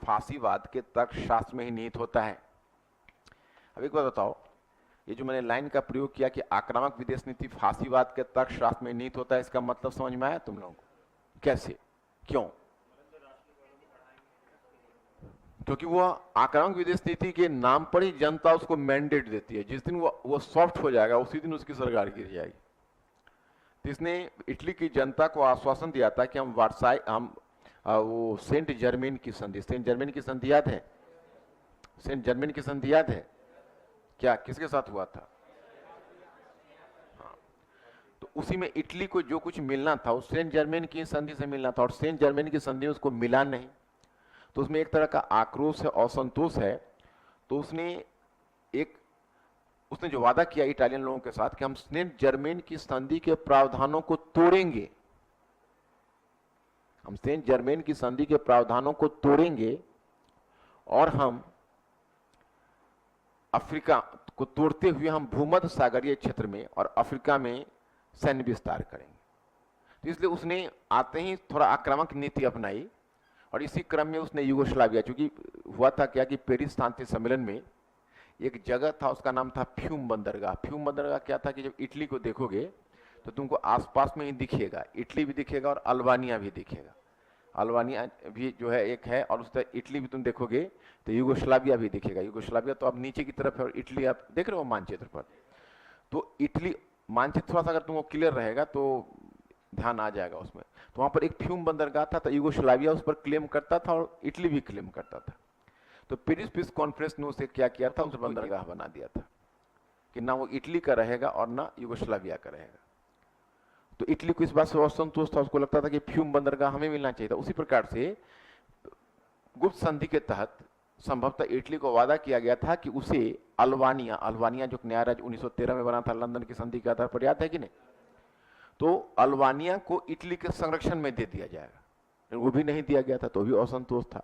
फांसीवाद के तर्कशास्त्र में ही निहित होता है। अब एक बात बताओ, ये जो मैंने लाइन का प्रयोग किया कि आक्रामक विदेश नीति फांसीवाद के तर्कशास्त्र में निहित होता है, इसका मतलब समझ में आया तुम लोगों को? कैसे, क्यों? क्योंकि वो आक्रामक विदेश नीति के नाम पर ही जनता उसको मैंडेट देती है। जिस दिन वो सॉफ्ट हो जाएगा उसी दिन उसकी सरकार गिर जाएगी। तो इसने इटली की जनता को आश्वासन दिया था कि हम वो सेंट जर्मेन की संधि, सेंट जर्मेन की संधि याद है? सेंट जर्मेन की संधि याद है? क्या किसके साथ हुआ था? हाँ, तो उसी में इटली को जो कुछ मिलना था वो सेंट जर्मेन की संधि से मिलना था, और सेंट जर्मेन की संधि उसको मिला नहीं। तो उसमें एक तरह का आक्रोश है, असंतोष है। तो उसने जो वादा किया इटालियन लोगों के साथ कि हम सेंट जर्मेन की संधि के प्रावधानों को तोड़ेंगे, हम सेंट जर्मेन की संधि के प्रावधानों को तोड़ेंगे और हम अफ्रीका को तोड़ते हुए हम भूमध्य सागरीय क्षेत्र में और अफ्रीका में सैन्य विस्तार करेंगे। तो इसलिए उसने आते ही थोड़ा आक्रामक नीति अपनाई, और इसी क्रम में उसने यूगोस्लाविया, चूंकि हुआ था क्या कि पेरिस शांति सम्मेलन में एक जगह था, उसका नाम था फ्यूम बंदरगाह। फ्यूम बंदरगाह क्या था कि जब इटली को देखोगे तो तुमको आसपास में ही दिखेगा, इटली भी दिखेगा और अल्बानिया भी दिखेगा। अल्बानिया भी जो है एक है, और उसका इटली भी तुम देखोगे तो यूगोस्लाविया भी दिखेगा। यूगोस्लाविया तो अब नीचे की तरफ है और इटली आप देख रहे हो मानचित्र पर। तो इटली मानचित्र थोड़ा सा अगर तुमको क्लियर रहेगा तो ध्यान आ जाएगा उसमें। तो वहां पर एक फ्यूम बंदरगाह था, तो यूगोस्लाविया उस पर क्लेम करता था और इटली भी क्लेम करता था। तो पेरिस पीस कॉन्फ्रेंस ने उसे क्या किया था, उस बंदरगाह बना दिया था कि ना वो इटली का रहेगा और ना यूगोस्लाविया का रहेगा। तो इटली को इस बात से असंतोष था, उसको लगता था कि फ्यूम बंदरगाह हमें मिलना चाहिए था। उसी प्रकार से गुप्त संधि के तहत संभवतः इटली को वादा किया गया था कि उसे अल्बानिया जो नया राज्य 1913 में बना था लंदन की संधि के आधार पर, याद है कि नहीं? तो अल्बानिया को इटली के संरक्षण में दे दिया जाएगा, वो भी नहीं दिया गया था, तो भी असंतोष था।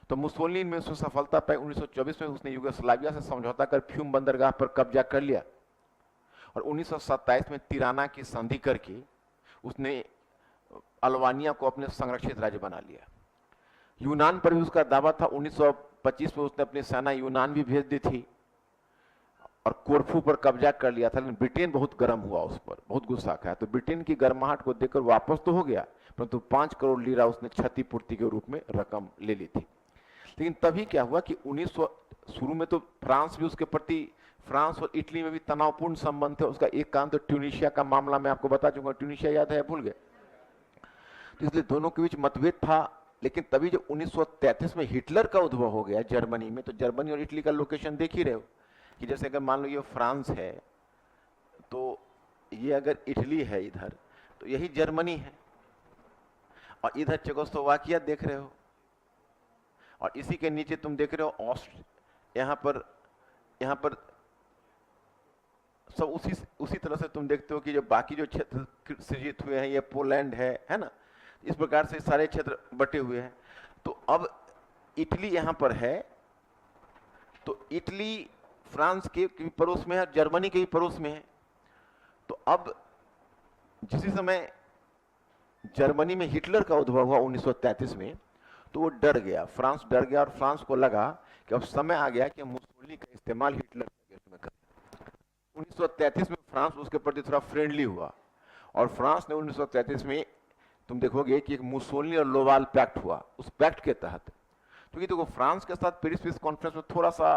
तो मुसोलिनी में उसने सफलता पाई। 1924 में उसने यूगोस्लाविया से समझौता कर फ्यूम बंदरगाह पर कब्जा कर लिया, और 1927 में तिराना की संधि करके उसने अल्बानिया को अपने संरक्षित राज्य बना लिया। यूनान पर भी उसका दावा था। 1925 में उसने अपनी सेना यूनान भी भेज दी थी और कोरफू पर कब्जा कर लिया था, लेकिन ब्रिटेन बहुत गर्म हुआ उस पर, बहुत गुस्सा खाया। तो ब्रिटेन की गर्माहट को देखकर वापस तो हो गया, परंतु 5 करोड़ लीरा उसने क्षतिपूर्ति के रूप में रकम ले ली थी। लेकिन तभी क्या हुआ कि 1900 शुरू में तो फ्रांस भी उसके प्रति, फ्रांस और इटली में भी तनावपूर्ण संबंध थे। उसका एक काम तो ट्यूनीशिया का मामला मैं आपको बता चुका, ट्यूनीशिया याद है, भूल गए? तो इसलिए दोनों के बीच मतभेद था। लेकिन तभी जब 1933 में हिटलर का उद्भव हो गया जर्मनी में, तो जर्मनी और इटली का लोकेशन देख ही रहे हो कि जैसे अगर मान लो ये फ्रांस है, तो ये अगर इटली है इधर, तो यही जर्मनी है, और इधर चेकोस्लोवाकिया देख रहे हो, और इसी के नीचे तुम देख रहे हो यहाँ पर सब उसी तरह से तुम देखते हो कि जो बाकी जो क्षेत्र सृजित हुए हैं, ये पोलैंड है ना? इस प्रकार से सारे क्षेत्र बटे हुए हैं। तो अब इटली यहां पर है, तो इटली फ्रांस के पड़ोस में है, जर्मनी के भी पड़ोस में है। तो अब जिस समय जर्मनी में हिटलर का उद्भव हुआ 1933 में, तो वो डर गया, फ्रांस डर गया, और फ्रांस को लगा कि अब समय आ गया कि मुसोलिनी का इस्तेमाल हिटलर में करें। 1933 में फ्रांस उसके प्रति थोड़ा फ्रेंडली हुआ, और फ्रांस ने 1933 में तुम देखोगे कि एक मुसोलिनी और लोवाल पैक्ट हुआ। उस पैक्ट के तहत, क्योंकि देखो फ्रांस के साथ पेरिस पीस कॉन्फ्रेंस में थोड़ा सा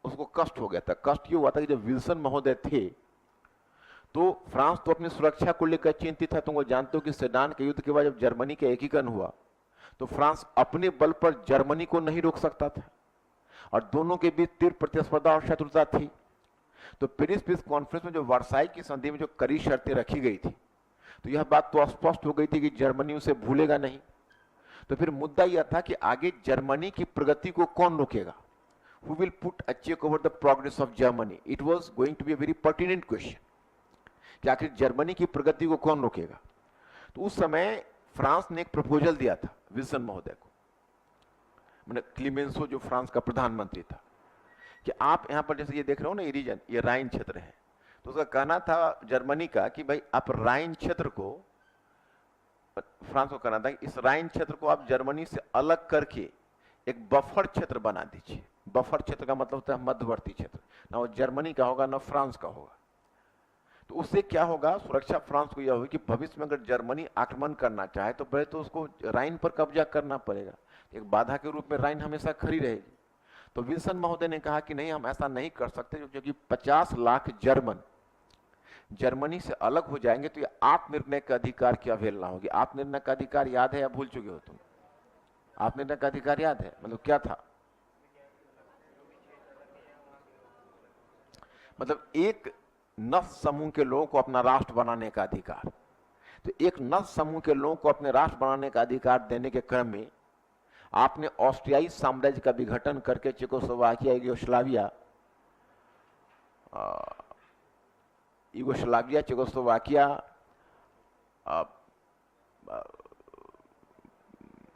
उसको कष्ट हो गया था। कष्ट ये हुआ था कि जब विल्सन महोदय थे, तो फ्रांस तो अपनी सुरक्षा को लेकर चिंतित था। तुम जानते हो कि सेडान के युद्ध के बाद जब जर्मनी का एकीकरण हुआ, तो फ्रांस अपने बल पर जर्मनी को नहीं रोक सकता था, और दोनों के बीच तीव्र प्रतिस्पर्धा और शत्रुता थी। तो पेरिस पीस कॉन्फ्रेंस में जो वर्साई की संधि में जो कड़ी शर्तें रखी गई थी, तो यह बात तो स्पष्ट हो गई थी कि जर्मनी उसे भूलेगा नहीं। तो फिर मुद्दा यह था कि आगे जर्मनी की प्रगति को कौन रोकेगा? Who will put a check over the progress of Germany? It was going to be a very pertinent question कि आखिर जर्मनी की प्रगति को कौन रोकेगा। तो उस समय फ्रांस ने एक प्रपोजल दिया था विल्सन महोदय को, मैंने क्लीमेंसो जो फ्रांस का प्रधानमंत्री था, कि आप यहां पर जैसे ये देख रहे हो ना, ये रीजन, ये राइन क्षेत्र है, तो उसका कहना था जर्मनी का कि भाई आप राइन क्षेत्र को, फ्रांस को कहना था कि इस राइन क्षेत्र को आप जर्मनी से अलग करके एक बफर क्षेत्र बना दीजिए। बफर क्षेत्र का मतलब होता है मध्यवर्ती क्षेत्र, ना वो जर्मनी का होगा ना फ्रांस का होगा। तो उससे क्या होगा, सुरक्षा फ्रांस को यह होगी कि भविष्य में अगर जर्मनी आक्रमण करना चाहे तो पहले तो उसको राइन पर कब्जा करना पड़ेगा, एक बाधा के रूप में राइन हमेशा खड़ी रहेगी। तो विल्सन महोदय ने कहा कि नहीं, हम ऐसा नहीं कर सकते, क्योंकि 50 लाख जर्मन जर्मनी से अलग हो जाएंगे तो ये आत्मनिर्णय का अधिकार की अवहेलना होगी। आत्मनिर्णय का अधिकार याद है या भूल चुके हो तुम? आत्मनिर्णय का अधिकार याद है, मतलब क्या था? मतलब एक नस्ल समूह के लोगों को अपना राष्ट्र बनाने का अधिकार। तो एक नस्ल समूह के लोगों को अपने राष्ट्र बनाने का अधिकार देने के क्रम में आपने ऑस्ट्रियाई साम्राज्य का विघटन करके चेकोस्लोवाकिया, यूगोस्लाविया, चेकोस्लोवाकिया,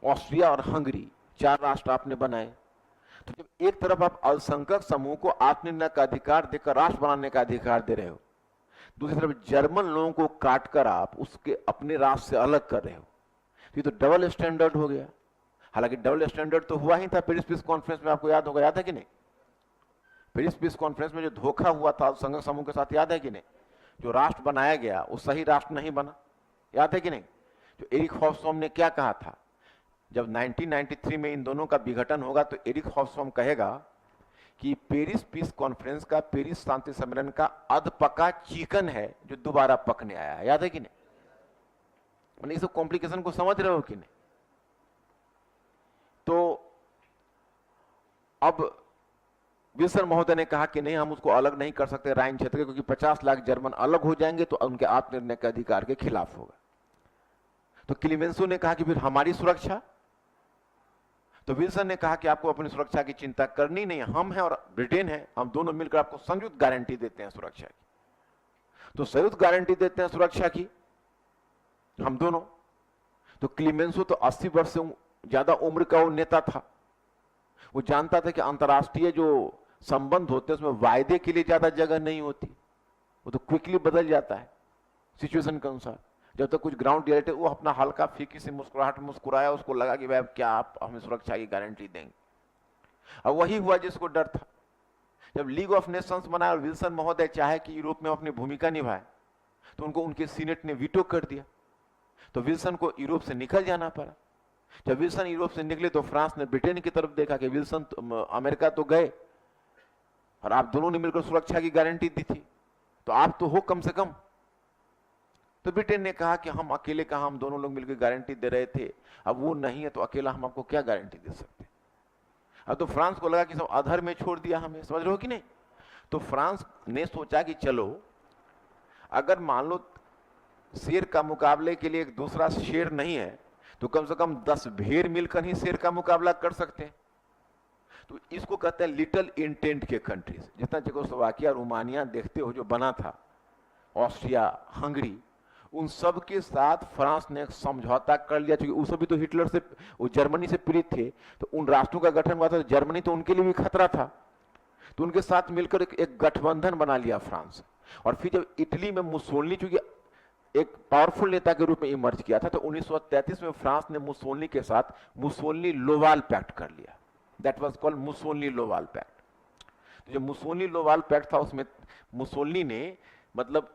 ऑस्ट्रिया और हंगरी, 4 राष्ट्र आपने बनाए। तो जब एक तरफ आप अल्पसंख्यक समूह को आत्मनिर्णय का अधिकार देकर राष्ट्र बनाने का अधिकार दे रहे हो, दूसरी तरफ जर्मन लोगों को काटकर आप उसके अपने राष्ट्र से अलग कर रहे हो, तो ये तो डबल स्टैंडर्ड हो गया। हालांकि डबल स्टैंडर्ड तो हुआ ही था पेरिस पीस कॉन्फ्रेंस में, आपको याद होगा, याद है कि नहीं? पेरिस पीस कॉन्फ्रेंस में जो धोखा हुआ था अल्पसंख्यक समूह के साथ, याद है कि नहीं? जो राष्ट्र बनाया गया वो सही राष्ट्र नहीं बना, याद है कि नहीं? जो एरिक हॉब्सबॉम ने क्या कहा था, जब 1993 में इन दोनों का विघटन होगा तो एरिक हॉब्सबॉम कहेगा कि पेरिस पीस कॉन्फ्रेंस का, पेरिस शांति सम्मेलन का अधपका चिकन है जो दोबारा पकने आया है, याद है कि नहीं? मैंने इस कॉम्प्लिकेशन को समझ रहे हो कि नहीं? तो अब विल्सन महोदय ने कहा कि नहीं, हम उसको अलग नहीं कर सकते राइन क्षेत्र के, क्योंकि 50 लाख जर्मन अलग हो जाएंगे तो उनके आत्मनिर्णय के अधिकार के खिलाफ होगा। तो क्लीमेंसो ने कहा कि फिर हमारी सुरक्षा। तो विल्सन ने कहा कि आपको अपनी सुरक्षा की चिंता करनी नहीं है, हम हैं और ब्रिटेन है, हम दोनों मिलकर आपको संयुक्त गारंटी देते हैं सुरक्षा की। तो संयुक्त गारंटी देते हैं सुरक्षा की हम दोनों। तो क्लीमेंसो तो 80 वर्ष से ज्यादा उम्र का वो नेता था, वो जानता था कि अंतर्राष्ट्रीय जो संबंध होते हैं उसमें वायदे के लिए ज्यादा जगह नहीं होती, वो तो क्विकली बदल जाता है सिचुएशन के अनुसार। जब तक कुछ ग्राउंड रियलिटी, वो अपना हल्का फीकी से मुस्कुराहट मुस्कुराया, उसको लगा कि भाई क्या आप हमें सुरक्षा की गारंटी देंगे। अब वही हुआ जिसको डर था। जब लीग ऑफ नेशंस बनाया और विल्सन महोदय चाहे कि यूरोप में अपनी भूमिका निभाए, तो उनको उनके सीनेट ने वीटो कर दिया, तो विल्सन को यूरोप से निकल जाना पड़ा। जब विल्सन यूरोप से निकले तो फ्रांस ने ब्रिटेन की तरफ देखा कि विल्सन अमेरिका तो गए और आप दोनों ने मिलकर सुरक्षा की गारंटी दी थी, तो आप तो हो कम से कम। तो ब्रिटेन ने कहा कि हम अकेले कहा, हम दोनों लोग मिलकर गारंटी दे रहे थे, अब वो नहीं है तो अकेला हम आपको क्या गारंटी दे सकते। अब तो फ्रांस को लगा कि सब अधर में छोड़ दिया हमें, समझ रहे हो कि नहीं? तो फ्रांस ने सोचा कि चलो अगर मान लो शेर का मुकाबले के लिए एक दूसरा शेर नहीं है, तो कम से कम 10 भेड़ मिलकर ही शेर का मुकाबला कर सकते हैं। तो इसको कहते हैं लिटिल इंटेंट के कंट्रीज। जितना चेकोस्लोवाकिया, रोमानिया देखते हो जो बना था, ऑस्ट्रिया, हंगरी, उन सब के साथ फ्रांस ने समझौता कर लिया, क्योंकि उस भी तो हिटलर से, वो जर्मनी से पीड़ित थे, तो उन राष्ट्रों का गठन हुआ था, तो जर्मनी तो उनके लिए भी खतरा था, तो उनके साथ मिलकर एक गठबंधन बना लिया फ्रांस। और फिर जब इटली में मुसोलिनी चूंकि एक पावरफुल नेता के रूप में इमर्ज किया था, तो 1933 में फ्रांस ने मुसोलिनी के साथ मुसोलिनी लोवाल पैक्ट कर लिया। That was called Mussolini Laval pact. तो जो मुसोलिनी लोवाल पैक्ट था उसमें मुसोलिनी ने मतलब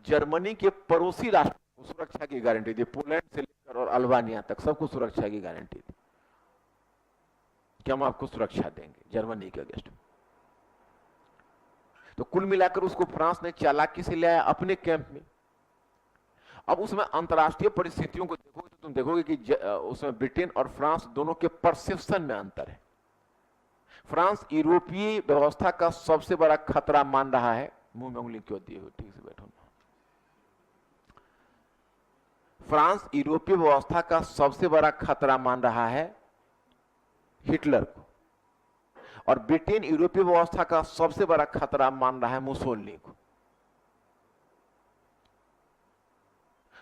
जर्मनी के पड़ोसी राष्ट्र को सुरक्षा की गारंटी दी, पोलैंड से लेकर और अल्बानिया तक सबको सुरक्षा की गारंटी दी कि हम आपको सुरक्षा देंगे जर्मनी के अगेंस्ट। तो कुल मिलाकर उसको फ्रांस ने चालाकी से लाया अपने कैंप में। अब उसमें अंतर्राष्ट्रीय परिस्थितियों को देखोगे तो तुम देखोगे कि उसमें ब्रिटेन और फ्रांस दोनों के परसेप्शन में अंतर है। फ्रांस यूरोपीय व्यवस्था का सबसे बड़ा खतरा मान रहा है, मुंह में उंगली क्यों दिए हो, ठीक से बैठो। फ्रांस यूरोपीय व्यवस्था का सबसे बड़ा खतरा मान रहा है हिटलर को, और ब्रिटेन यूरोपीय व्यवस्था का सबसे बड़ा खतरा मान रहा है मुसोलिनी को।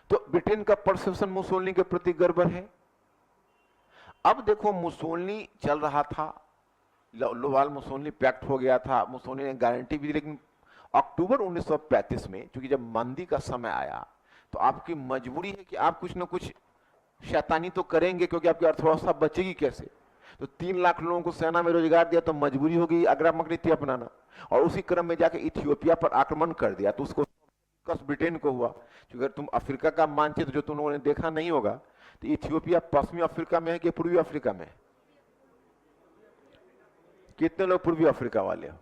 तो ब्रिटेन का परसेप्शन मुसोलिनी के प्रति गड़बड़ है। अब देखो मुसोलिनी चल रहा था, लोवाल मुसोलिनी पैक्ट हो गया था, मुसोलिनी ने गारंटी भी दी, लेकिन अक्टूबर 1935 में क्योंकि जब मंदी का समय आया तो आपकी मजबूरी है कि आप कुछ ना कुछ शैतानी तो करेंगे, क्योंकि आपकी अर्थव्यवस्था बचेगी कैसे। तो 3 लाख लोगों को सेना में रोजगार दिया, तो मजबूरी होगी आक्रामक नीति अपनाना। और उसी क्रम में जाके इथियोपिया पर आक्रमण कर दिया, तो उसको कस ब्रिटेन को हुआ। क्योंकि अगर तुम अफ्रीका का मानचित्र जो तुम लोगों ने देखा नहीं होगा, तो इथियोपिया पश्चिमी अफ्रीका में है कि पूर्वी अफ्रीका में है? कितने लोग पूर्वी अफ्रीका वाले हो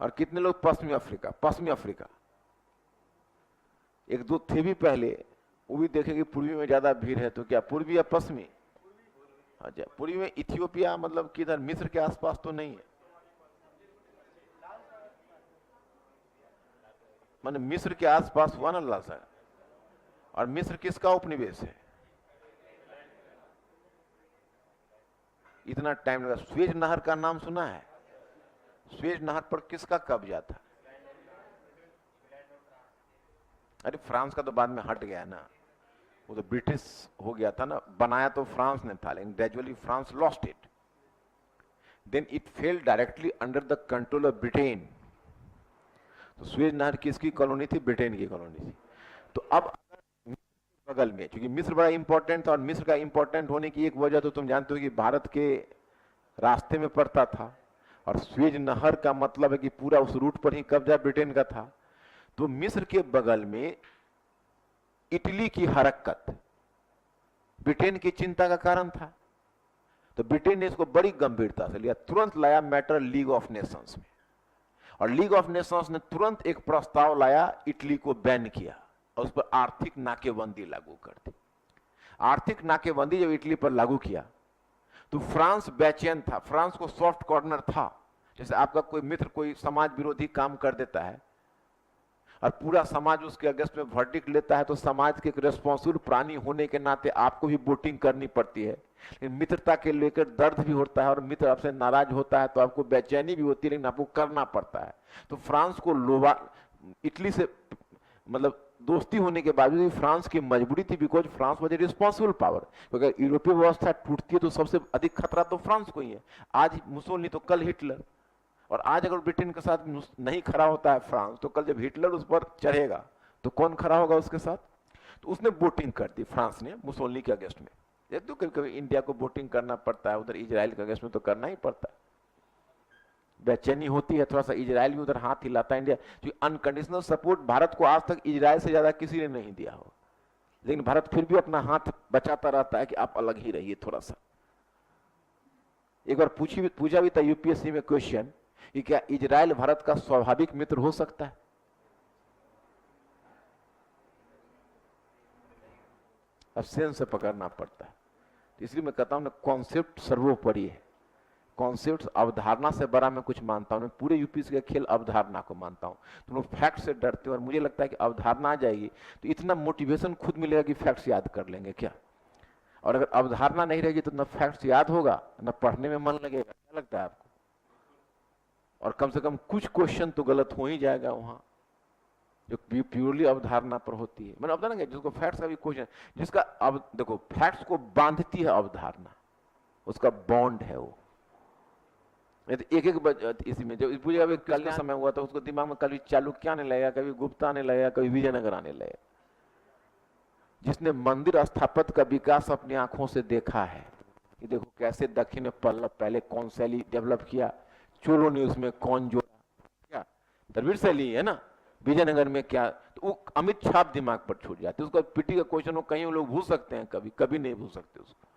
और कितने लोग पश्चिमी अफ्रीका? पश्चिमी अफ्रीका एक दो थे भी पहले, वो भी देखेंगे पूर्वी में ज्यादा भीड़ है, तो क्या पूर्वी या पश्चिमी? अच्छा, पूर्वी में इथियोपिया मतलब किधर? मिस्र के आसपास तो नहीं है? माने मिस्र के आसपास हुआ ना लासा। और मिस्र किसका उपनिवेश है? इतना टाइम लगा। स्वेज नहर का नाम सुना है? स्वेज नहर पर किसका कब्जा था? अरे फ्रांस का तो बाद में हट गया ना, वो तो ब्रिटिश हो गया था ना। बनाया तो फ्रांस ने था, लेकिन gradually France lost it, then it fell directly under the control of Britain. तो स्वेज नहर किसकी कॉलोनी थी? ब्रिटेन की कॉलोनी थी। तो अब बगल में, क्योंकि मिस्र बड़ा इंपॉर्टेंट था, और मिस्र का इंपॉर्टेंट होने की एक वजह तो तुम जानते हो कि भारत के रास्ते में पड़ता था, और स्वेज नहर का मतलब है कि पूरा उस रूट पर ही कब्जा ब्रिटेन का था। तो मिस्र के बगल में इटली की हरकत ब्रिटेन की चिंता का कारण था। तो ब्रिटेन ने इसको बड़ी गंभीरता से लिया, तुरंत लाया मैटर लीग ऑफ नेशंस में, और लीग ऑफ नेशंस ने तुरंत एक प्रस्ताव लाया, इटली को बैन किया और उस पर आर्थिक नाकेबंदी लागू कर दी। आर्थिक नाकेबंदी जब इटली पर लागू किया तो फ्रांस बेचैन था। फ्रांस को सॉफ्ट कॉर्नर था, जैसे आपका कोई मित्र कोई समाज विरोधी काम कर देता है और पूरा समाज उसके अगेंस्ट में वर्डिक्ट लेता है, तो समाज के एक रिस्पॉन्सिबल प्राणी होने के नाते आपको भी वोटिंग करनी पड़ती है। लेकिन मित्रता के लेकर दर्द भी होता है, और मित्र आपसे नाराज होता है तो आपको बेचैनी भी होती है, लेकिन आपको करना पड़ता है। तो फ्रांस को लोबा, इटली से मतलब दोस्ती होने के बावजूद फ्रांस की मजबूरी थी, because France was a responsible power. अगर यूरोपीय व्यवस्था टूटती है तो सबसे अधिक खतरा तो फ्रांस को ही है। आज मुसोलिनी तो कल हिटलर, और आज अगर ब्रिटेन के साथ नहीं खड़ा होता है फ्रांस, तो कल जब हिटलर उस पर चढ़ेगा तो कौन खड़ा होगा उसके साथ? तो उसने वोटिंग कर दी फ्रांस ने मुसोलिनी के अगेंस्ट में। तो कभी कभी इंडिया को वोटिंग करना पड़ता है, उधर इजराइल के अगेंस्ट में तो करना ही पड़ता है। बेचैनी होती है थोड़ा सा, इजराइल भी उधर हाथ हिलाता है इंडिया, क्योंकि अनकंडीशनल सपोर्ट भारत को आज तक इजराइल से ज्यादा किसी ने नहीं दिया हो, लेकिन भारत फिर भी अपना हाथ बचाता रहता है कि आप अलग ही रहिए थोड़ा सा। एक बार पूछा भी था यूपीएससी में क्वेश्चन कि क्या इजराइल भारत का स्वाभाविक मित्र हो सकता है? अब सेंस से पकड़ना पड़ता है। तो इसलिए मैं कहता हूं ना, कॉन्सेप्ट सर्वोपरि है। कॉन्सेप्ट, अवधारणा से बड़ा मैं कुछ मानता हूं। मैं पूरे यूपीएससी का खेल अवधारणा को मानता हूं। तुम लोग फैक्ट से डरते हो, और मुझे लगता है कि अवधारणा आ जाएगी तो इतना मोटिवेशन खुद मिलेगा कि फैक्ट्स याद कर लेंगे क्या। और अगर अवधारणा नहीं रहेगी तो न फैक्ट्स याद होगा, न पढ़ने में मन लगेगा। क्या लगता है आपको? और कम से कम कुछ क्वेश्चन तो गलत हो ही जाएगा वहां, जो प्योरली अवधारणा पर होती है। मैंने अवधारणा जिसको फैक्ट्स का भी क्वेश्चन, जिसका अब देखो फैक्ट्स को बांधती है अवधारणा, उसका बॉन्ड है वो। एक एक इसी में जब पूछेगा कल का समय हुआ था, उसको दिमाग में कभी चालुक्य आने लगेगा, कभी गुप्ता आने लगेगा, कभी विजयनगर आने लगेगा। जिसने मंदिर स्थापत्य का विकास अपनी आंखों से देखा है कि देखो कैसे दक्षिण में पल्लव पहले कौन शैली डेवलप किया, चोलों ने उसमें कौन जोड़ा, क्या द्रविड़ शैली है ना, विजयनगर में क्या, तो वो अमित छाप दिमाग पर छूट जाती है। उसका पीटी का क्वेश्चन हो कहीं लोग भूल सकते हैं, कभी कभी नहीं भूल सकते उसको।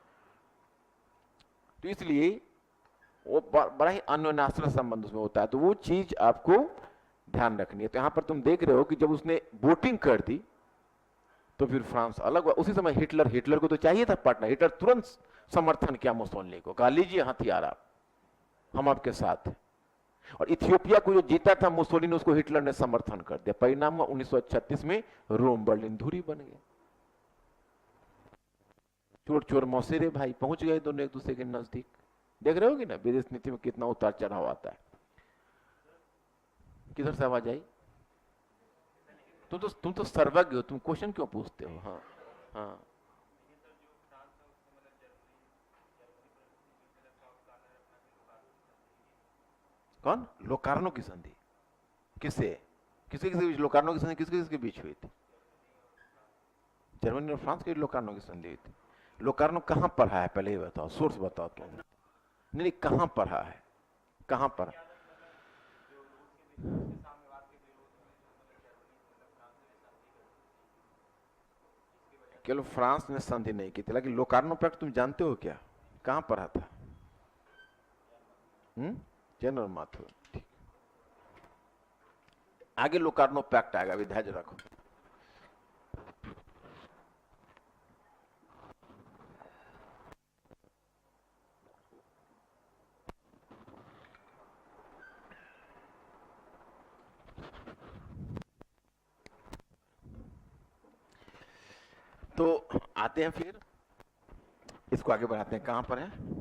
तो इसलिए वो बड़ा ही अन्योन्याश्रय संबंध उसमें होता है, तो वो चीज आपको ध्यान रखनी है। तो यहां पर तुम देख रहे हो कि जब उसने वोटिंग कर दी तो फिर फ्रांस अलग हुआ। उसी समय हिटलर को तो चाहिए था पार्टनर, हिटलर तुरंत समर्थन किया मुसोलिनी को, कहा लीजिए हथियार आप, हम आपके साथ हैं। और इथियोपिया को जो जीता था मुसोलिनी, उसको हिटलर ने समर्थन कर दिया। परिणाम हुआ 1936 में रोम बर्लिन धुरी बन गया। चोर चोर मौसेरे भाई पहुंच गए दोनों एक दूसरे के नजदीक। देख रहे हो कि ना विदेश नीति में कितना उतार चढ़ाव आता है। किधर से आवाज आई? तुम तो सर्वज्ञ हो, तुम क्वेश्चन क्यों पूछते हो? हाँ हाँ, कौन? लोकार्नो की संधि किससे? किसके किसके बीच लोकार्नो की संधि किसके किसके बीच हुई थी? जर्मनी और फ्रांस के लोकार्नो की संधि हुई थी। लोकार्नो कहाँ पढ़ा है, पहले ये बताओ, सोर्स बताओ तुम। नहीं, कहाँ पढ़ा है, कहाँ पढ़ा? केवल फ्रांस ने संधि नहीं की थी, लेकिन लोकार्नो पैक्ट तुम जानते हो क्या, कहाँ पढ़ा था? जनरल माथुर, ठीक। आगे लोकार्नो पैक्ट आएगा, अभी धैर्य रखो। तो आते हैं फिर, इसको आगे बढ़ाते हैं, कहां पर है?